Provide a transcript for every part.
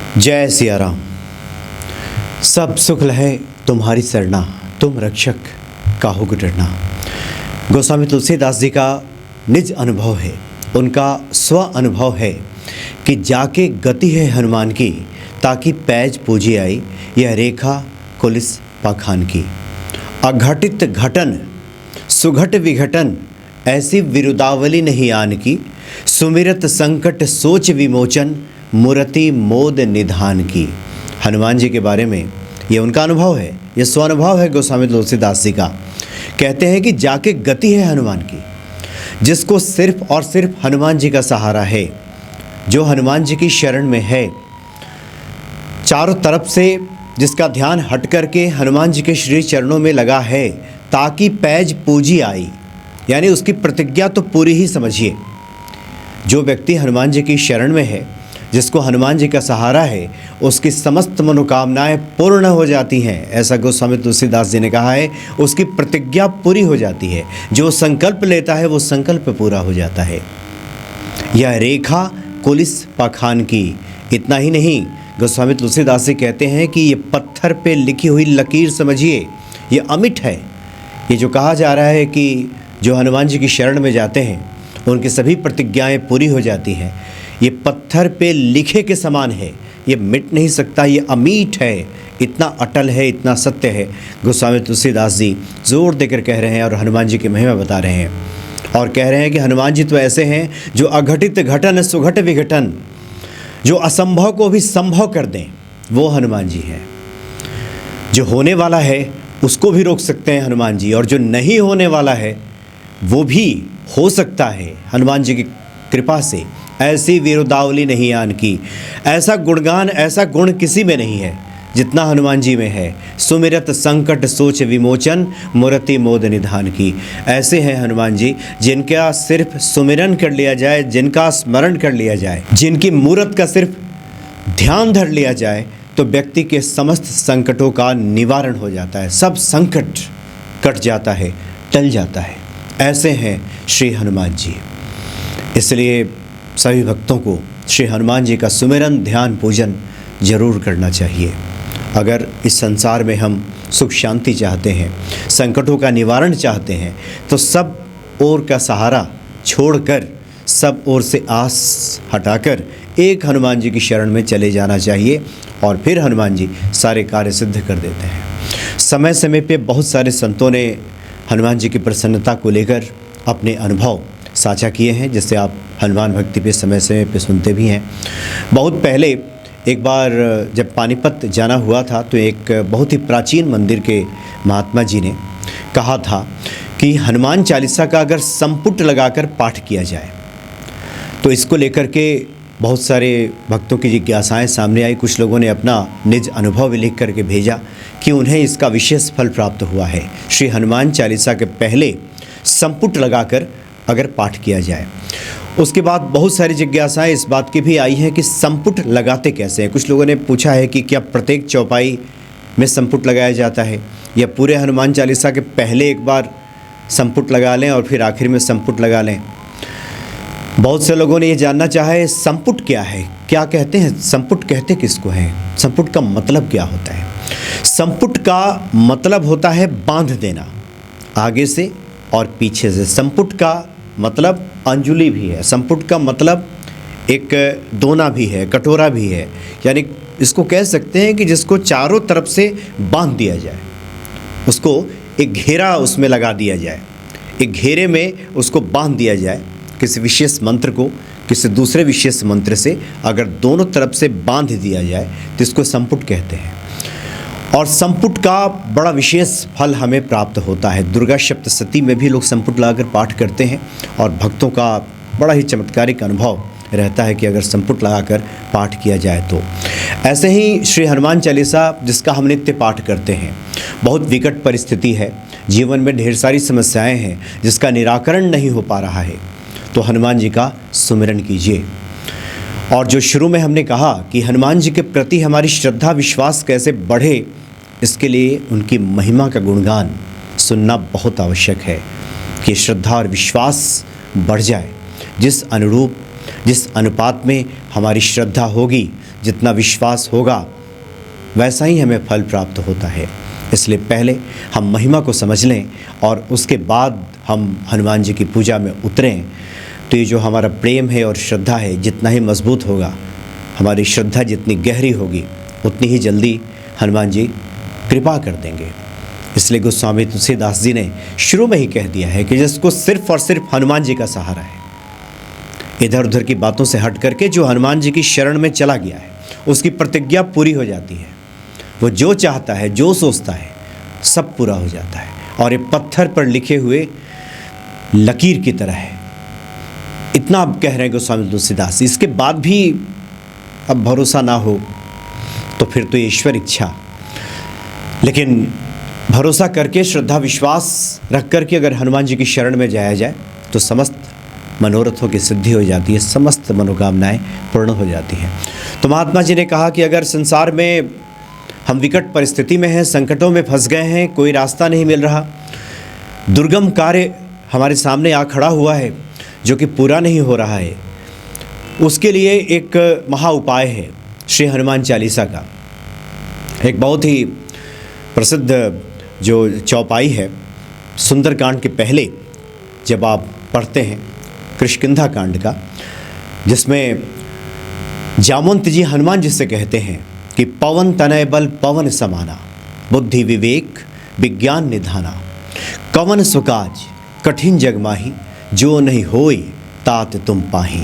जय सिया राम। सब सुख लहे तुम्हारी सरना, तुम रक्षक काहू को डरना। गोस्वामी तुलसीदास जी का निज अनुभव है, उनका स्व अनुभव है कि जाके गति है हनुमान की, ताकि पैज पूजी आई यह रेखा कुलिस पाखान की। अघटित घटन सुघट विघटन, ऐसी विरुदावली नहीं आन की। सुमिरत संकट सोच विमोचन, मूर्ति मोद निधान की। हनुमान जी के बारे में ये उनका अनुभव है, ये स्वानुभव है गोस्वामी तुलसीदास जी का। कहते हैं कि जाके गति है हनुमान की, जिसको सिर्फ और सिर्फ हनुमान जी का सहारा है, जो हनुमान जी की शरण में है, चारों तरफ से जिसका ध्यान हट करके हनुमान जी के श्री चरणों में लगा है, ताकि पैज पूजी आई, यानी उसकी प्रतिज्ञा तो पूरी ही समझिए। जो व्यक्ति हनुमान जी की शरण में है, जिसको हनुमान जी का सहारा है, उसकी समस्त मनोकामनाएं पूर्ण हो जाती हैं। ऐसा गोस्वामी तुलसीदास जी ने कहा है, उसकी प्रतिज्ञा पूरी हो जाती है। जो संकल्प लेता है वो संकल्प पूरा हो जाता है। यह रेखा कुलिस पाखान की। इतना ही नहीं, गोस्वामी तुलसीदास जी कहते हैं कि ये पत्थर पे लिखी हुई लकीर समझिए, ये अमिट है। ये जो कहा जा रहा है कि जो हनुमान जी की शरण में जाते हैं उनकी सभी प्रतिज्ञाएं पूरी हो जाती हैं, ये पत्थर पे लिखे के समान है, ये मिट नहीं सकता, ये अमीट है, इतना अटल है, इतना सत्य है। गोस्वामी तुलसीदास जी जोर देकर कह रहे हैं और हनुमान जी की महिमा बता रहे हैं, और कह रहे हैं कि हनुमान जी तो ऐसे हैं जो अघटित घटन सुघट विघटन, जो असंभव को भी संभव कर दें, वो हनुमान जी हैं। जो होने वाला है उसको भी रोक सकते हैं हनुमान जी, और जो नहीं होने वाला है वो भी हो सकता है हनुमान जी की कृपा से। ऐसी वीरुदावली नहीं आन की, ऐसा गुणगान, ऐसा गुण किसी में नहीं है जितना हनुमान जी में है। सुमिरत संकट सोच विमोचन, मूर्ति मोद निधान की। ऐसे हैं हनुमान जी जिनका सिर्फ सुमिरन कर लिया जाए, जिनका स्मरण कर लिया जाए, जिनकी मूरत का सिर्फ ध्यान धर लिया जाए, तो व्यक्ति के समस्त संकटों का निवारण हो जाता है। सब संकट कट जाता है, टल जाता है। ऐसे हैं श्री हनुमान जी। इसलिए सभी भक्तों को श्री हनुमान जी का सुमिरन, ध्यान, पूजन जरूर करना चाहिए। अगर इस संसार में हम सुख शांति चाहते हैं, संकटों का निवारण चाहते हैं, तो सब ओर का सहारा छोड़कर, सब ओर से आस हटाकर एक हनुमान जी की शरण में चले जाना चाहिए, और फिर हनुमान जी सारे कार्य सिद्ध कर देते हैं। समय समय पे बहुत सारे संतों ने हनुमान जी की प्रसन्नता को लेकर अपने अनुभव साझा किए हैं, जिससे आप हनुमान भक्ति पे समय समय पे सुनते भी हैं। बहुत पहले एक बार जब पानीपत जाना हुआ था, तो एक बहुत ही प्राचीन मंदिर के महात्मा जी ने कहा था कि हनुमान चालीसा का अगर संपुट लगाकर पाठ किया जाए, तो इसको लेकर के बहुत सारे भक्तों की जिज्ञासाएं सामने आई। कुछ लोगों ने अपना निज अनुभव लिख करके भेजा कि उन्हें इसका विशेष फल प्राप्त हुआ है। श्री हनुमान चालीसा के पहले संपुट लगाकर अगर पाठ किया जाए। उसके बाद बहुत सारी जिज्ञासाएं इस बात की भी आई हैं कि संपुट लगाते कैसे हैं। कुछ लोगों ने पूछा है कि क्या प्रत्येक चौपाई में संपुट लगाया जाता है, या पूरे हनुमान चालीसा के पहले एक बार संपुट लगा लें और फिर आखिर में संपुट लगा लें। बहुत से लोगों ने ये जानना चाहा है संपुट क्या है, क्या कहते हैं, संपुट कहते किसको हैं, संपुट का मतलब क्या होता है। संपुट का मतलब होता है बांध देना, आगे से और पीछे से। संपुट का मतलब अंजुली भी है, संपुट का मतलब एक दोना भी है, कटोरा भी है। यानी इसको कह सकते हैं कि जिसको चारों तरफ से बांध दिया जाए, उसको एक घेरा उसमें लगा दिया जाए, एक घेरे में उसको बांध दिया जाए। किसी विशेष मंत्र को किसी दूसरे विशेष मंत्र से अगर दोनों तरफ से बांध दिया जाए, तो इसको संपुट कहते हैं। और संपुट का बड़ा विशेष फल हमें प्राप्त होता है। दुर्गा सप्तशती में भी लोग संपुट लगाकर पाठ करते हैं, और भक्तों का बड़ा ही चमत्कारिक अनुभव रहता है कि अगर संपुट लगाकर पाठ किया जाए तो। ऐसे ही श्री हनुमान चालीसा, जिसका हम नित्य पाठ करते हैं, बहुत विकट परिस्थिति है, जीवन में ढेर सारी समस्याएं हैं जिसका निराकरण नहीं हो पा रहा है, तो हनुमान जी का सुमिरन कीजिए। और जो शुरू में हमने कहा कि हनुमान जी के प्रति हमारी श्रद्धा विश्वास कैसे बढ़े, इसके लिए उनकी महिमा का गुणगान सुनना बहुत आवश्यक है कि श्रद्धा और विश्वास बढ़ जाए। जिस अनुरूप, जिस अनुपात में हमारी श्रद्धा होगी, जितना विश्वास होगा वैसा ही हमें फल प्राप्त होता है। इसलिए पहले हम महिमा को समझ लें और उसके बाद हम हनुमान जी की पूजा में उतरें। तो ये जो हमारा प्रेम है और श्रद्धा है, जितना ही मजबूत होगा, हमारी श्रद्धा जितनी गहरी होगी, उतनी ही जल्दी हनुमान जी कृपा कर देंगे। इसलिए गोस्वामी तुलसीदास जी ने शुरू में ही कह दिया है कि जिसको सिर्फ और सिर्फ हनुमान जी का सहारा है, इधर उधर की बातों से हट करके जो हनुमान जी की शरण में चला गया है, उसकी प्रतिज्ञा पूरी हो जाती है। वो जो चाहता है, जो सोचता है, सब पूरा हो जाता है। और ये पत्थर पर लिखे हुए लकीर की तरह है। इतना अब कह रहे हैं गोस्वामी तुलसीदास। इसके बाद भी अब भरोसा ना हो तो फिर तो ईश्वर इच्छा, लेकिन भरोसा करके श्रद्धा विश्वास रख करके अगर हनुमान जी की शरण में जाया जाए तो समस्त मनोरथों की सिद्धि हो जाती है, समस्त मनोकामनाएं पूर्ण हो जाती हैं। तो महात्मा जी ने कहा कि अगर संसार में हम विकट परिस्थिति में हैं, संकटों में फंस गए हैं, कोई रास्ता नहीं मिल रहा, दुर्गम कार्य हमारे सामने आ खड़ा हुआ है जो कि पूरा नहीं हो रहा है, उसके लिए एक महा उपाय है श्री हनुमान चालीसा का। एक बहुत ही प्रसिद्ध जो चौपाई है, सुंदरकांड के पहले जब आप पढ़ते हैं किष्किंधा कांड का, जिसमें जामवंत जी हनुमान जी से कहते हैं कि पवन तनय बल पवन समाना, बुद्धि विवेक विज्ञान निधाना, कवन सुकाज कठिन जग माही, जो नहीं होई तात तुम पाही।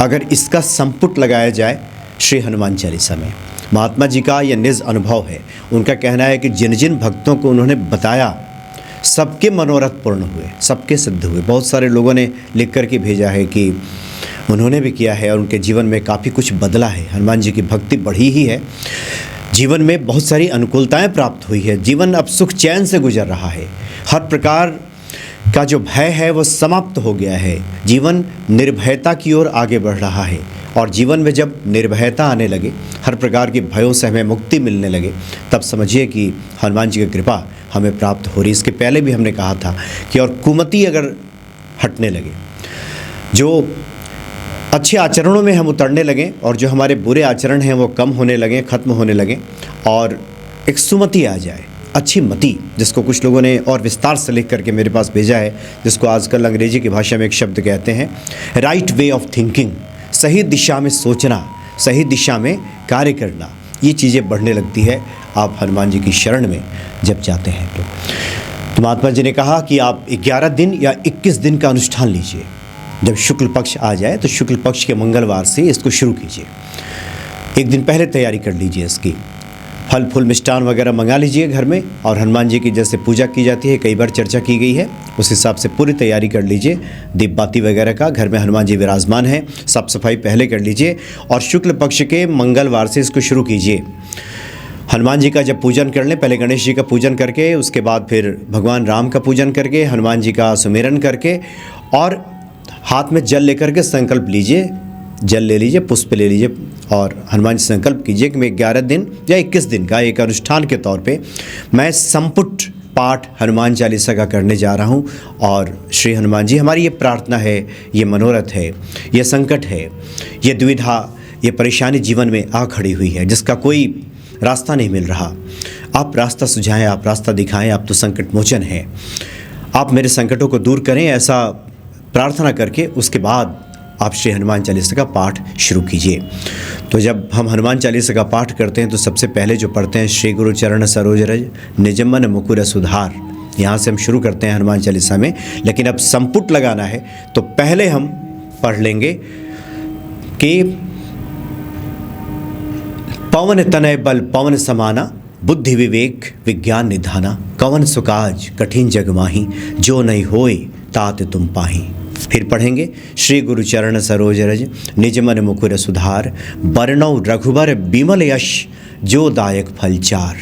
अगर इसका संपुट लगाया जाए श्री हनुमान चालीसा में, महात्मा जी का यह निज अनुभव है। उनका कहना है कि जिन जिन भक्तों को उन्होंने बताया, सबके मनोरथ पूर्ण हुए, सबके सिद्ध हुए। बहुत सारे लोगों ने लिख कर के भेजा है कि उन्होंने भी किया है और उनके जीवन में काफ़ी कुछ बदला है। हनुमान जी की भक्ति बढ़ी ही है, जीवन में बहुत सारी अनुकूलताएं प्राप्त हुई है, जीवन अब सुख चैन से गुजर रहा है, हर प्रकार का जो भय है वो समाप्त हो गया है, जीवन निर्भयता की ओर आगे बढ़ रहा है। और जीवन में जब निर्भयता आने लगे, हर प्रकार के भयों से हमें मुक्ति मिलने लगे, तब समझिए कि हनुमान जी की कृपा हमें प्राप्त हो रही। इसके पहले भी हमने कहा था कि और कुमति अगर हटने लगे, जो अच्छे आचरणों में हम उतरने लगें और जो हमारे बुरे आचरण हैं वो कम होने लगें, ख़त्म होने लगें, और एक सुमति आ जाए, अच्छी मति, जिसको कुछ लोगों ने और विस्तार से लिख करके मेरे पास भेजा है, जिसको आजकल अंग्रेजी की भाषा में एक शब्द कहते हैं राइट वे ऑफ थिंकिंग, सही दिशा में सोचना, सही दिशा में कार्य करना। ये चीज़ें बढ़ने लगती है आप हनुमान जी की शरण में जब जाते हैं तो महात्मा जी ने कहा कि आप 11 दिन या 21 दिन का अनुष्ठान लीजिए। जब शुक्ल पक्ष आ जाए तो शुक्ल पक्ष के मंगलवार से इसको शुरू कीजिए। एक दिन पहले तैयारी कर लीजिए इसकी, फल फूल मिष्ठान वगैरह मंगा लीजिए घर में, और हनुमान जी की जैसे पूजा की जाती है, कई बार चर्चा की गई है, उस हिसाब से पूरी तैयारी कर लीजिए। दीप बाती वगैरह का, घर में हनुमान जी विराजमान हैं, साफ सफाई पहले कर लीजिए और शुक्ल पक्ष के मंगलवार से इसको शुरू कीजिए। हनुमान जी का जब पूजन कर लें, पहले गणेश जी का पूजन करके, उसके बाद फिर भगवान राम का पूजन करके, हनुमान जी का सुमिरन करके, और हाथ में जल लेकर के संकल्प लीजिए, जल ले लीजिए, पुष्प ले लीजिए और हनुमान जी संकल्प कीजिए कि मैं 11 दिन या 21 दिन का एक अनुष्ठान के तौर पे मैं संपुट पाठ हनुमान चालीसा का करने जा रहा हूँ। और श्री हनुमान जी, हमारी ये प्रार्थना है, ये मनोरथ है, ये संकट है, ये दुविधा, ये परेशानी जीवन में आ खड़ी हुई है, जिसका कोई रास्ता नहीं मिल रहा। आप रास्ता सुझाएं, आप रास्ता दिखाएं, आप तो संकट मोचन हैं, आप मेरे संकटों को दूर करें, ऐसा प्रार्थना करके उसके बाद आप श्री हनुमान चालीसा का पाठ शुरू कीजिए। तो जब हम हनुमान चालीसा का पाठ करते हैं तो सबसे पहले जो पढ़ते हैं श्री गुरु चरण सरोज रज निज मन मुकुर सुधार, यहाँ से हम शुरू करते हैं हनुमान चालीसा में। लेकिन अब संपुट लगाना है तो पहले हम पढ़ लेंगे कि पवन तनय बल पवन समाना, बुद्धि विवेक विज्ञान निधाना, कवन सुकाज कठिन जग माही, जो नहीं होए तात तुम पाही। फिर पढ़ेंगे श्री गुरु चरण सरोज रज निज मन मुकुर सुधार, बरनौ रघुबर बिमल यश, जो दायक फल चार।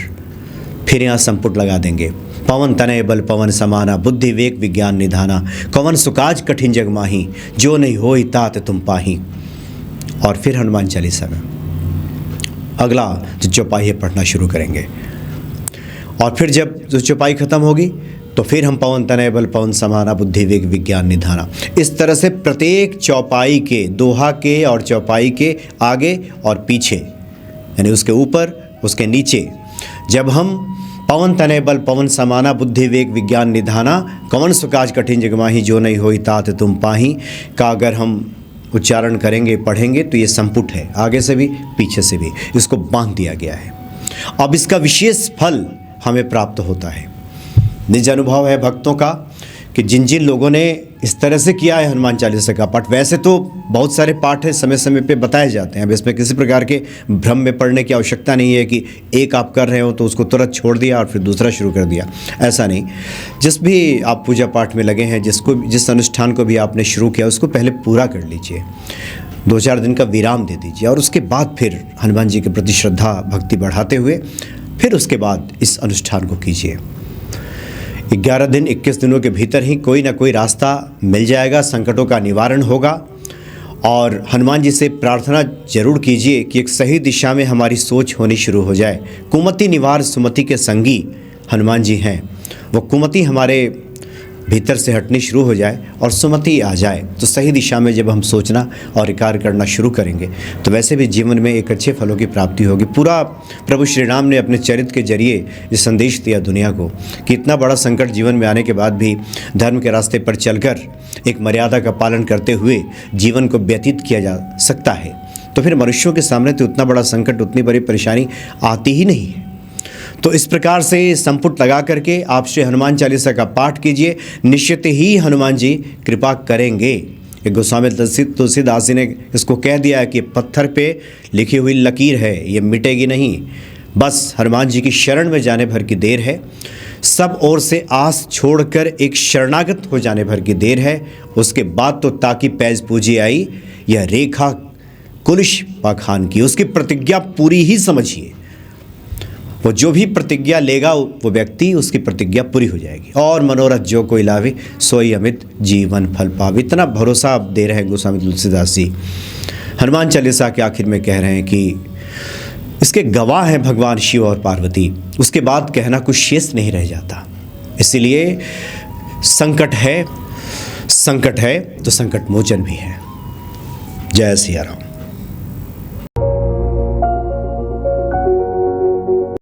फिर यहाँ संपुट लगा देंगे, पवन तनय बल पवन समाना, बुद्धि विवेक विज्ञान निधाना, कवन सुकाज कठिन जग माही, जो नहीं होई तात तुम पाही। और फिर हनुमान चालीसा में अगला जो चौपाई है पढ़ना शुरू करेंगे। और फिर जब जो चौपाई खत्म होगी तो फिर हम पवन तनय बल पवन समाना, बुद्धि विवेक विज्ञान निधाना, इस तरह से प्रत्येक चौपाई के, दोहा के और चौपाई के आगे और पीछे यानी उसके ऊपर उसके नीचे। जब हम पवन तनय बल पवन समाना बुद्धि वेग विज्ञान निधाना कवन सुकाज कठिन जगमाही जो नहीं होई तात तुम पाही का अगर हम उच्चारण करेंगे पढ़ेंगे तो ये संपुट है, आगे से भी पीछे से भी इसको बांध दिया गया है। अब इसका विशेष फल हमें प्राप्त होता है। निज अनुभव है भक्तों का कि जिन जिन लोगों ने इस तरह से किया है हनुमान चालीसा का पाठ, वैसे तो बहुत सारे पाठ है समय समय पे बताए जाते हैं। अब इसमें किसी प्रकार के भ्रम में पड़ने की आवश्यकता नहीं है कि एक आप कर रहे हो तो उसको तुरंत छोड़ दिया और फिर दूसरा शुरू कर दिया, ऐसा नहीं। जिस भी आप पूजा पाठ में लगे हैं, जिस अनुष्ठान को भी आपने शुरू किया उसको पहले पूरा कर लीजिए, 2-4 दिन का विराम दे दीजिए और उसके बाद फिर हनुमान जी के प्रति श्रद्धा भक्ति बढ़ाते हुए फिर उसके बाद इस अनुष्ठान को कीजिए। 11 दिन 21 दिनों के भीतर ही कोई ना कोई रास्ता मिल जाएगा, संकटों का निवारण होगा। और हनुमान जी से प्रार्थना जरूर कीजिए कि एक सही दिशा में हमारी सोच होनी शुरू हो जाए। कुमति निवार सुमति के संगी हनुमान जी हैं, वो कुमति हमारे भीतर से हटनी शुरू हो जाए और सुमति आ जाए, तो सही दिशा में जब हम सोचना और कार्य करना शुरू करेंगे तो वैसे भी जीवन में एक अच्छे फलों की प्राप्ति होगी। पूरा प्रभु श्री राम ने अपने चरित्र के जरिए ये संदेश दिया दुनिया को कि इतना बड़ा संकट जीवन में आने के बाद भी धर्म के रास्ते पर चलकर एक मर्यादा का पालन करते हुए जीवन को व्यतीत किया जा सकता है। तो फिर मनुष्यों के सामने तो उतना बड़ा संकट, उतनी बड़ी परेशानी आती ही नहीं है। तो इस प्रकार से संपुट लगा करके आप श्री हनुमान चालीसा का पाठ कीजिए, निश्चित ही हनुमान जी कृपा करेंगे। एक गोस्वामी तुलसीदास जी ने इसको कह दिया है कि पत्थर पे लिखी हुई लकीर है, ये मिटेगी नहीं, बस हनुमान जी की शरण में जाने भर की देर है। सब ओर से आस छोड़कर एक शरणागत हो जाने भर की देर है, उसके बाद तो ताकि पैज पूजी आई यह रेखा कुलिश पाखान की। उसकी प्रतिज्ञा पूरी ही समझिए, वो जो भी प्रतिज्ञा लेगा वो व्यक्ति, उसकी प्रतिज्ञा पूरी हो जाएगी। और मनोरथ जो कोई लावे सोई अमित जीवन फल पावे। इतना भरोसा आप दे रहे हैं गोस्वामी तुलसीदास जी। हनुमान चालीसा के आखिर में कह रहे हैं कि इसके गवाह हैं भगवान शिव और पार्वती, उसके बाद कहना कुछ शेष नहीं रह जाता। इसलिए संकट है तो संकट मोचन भी है। जय सिया राम।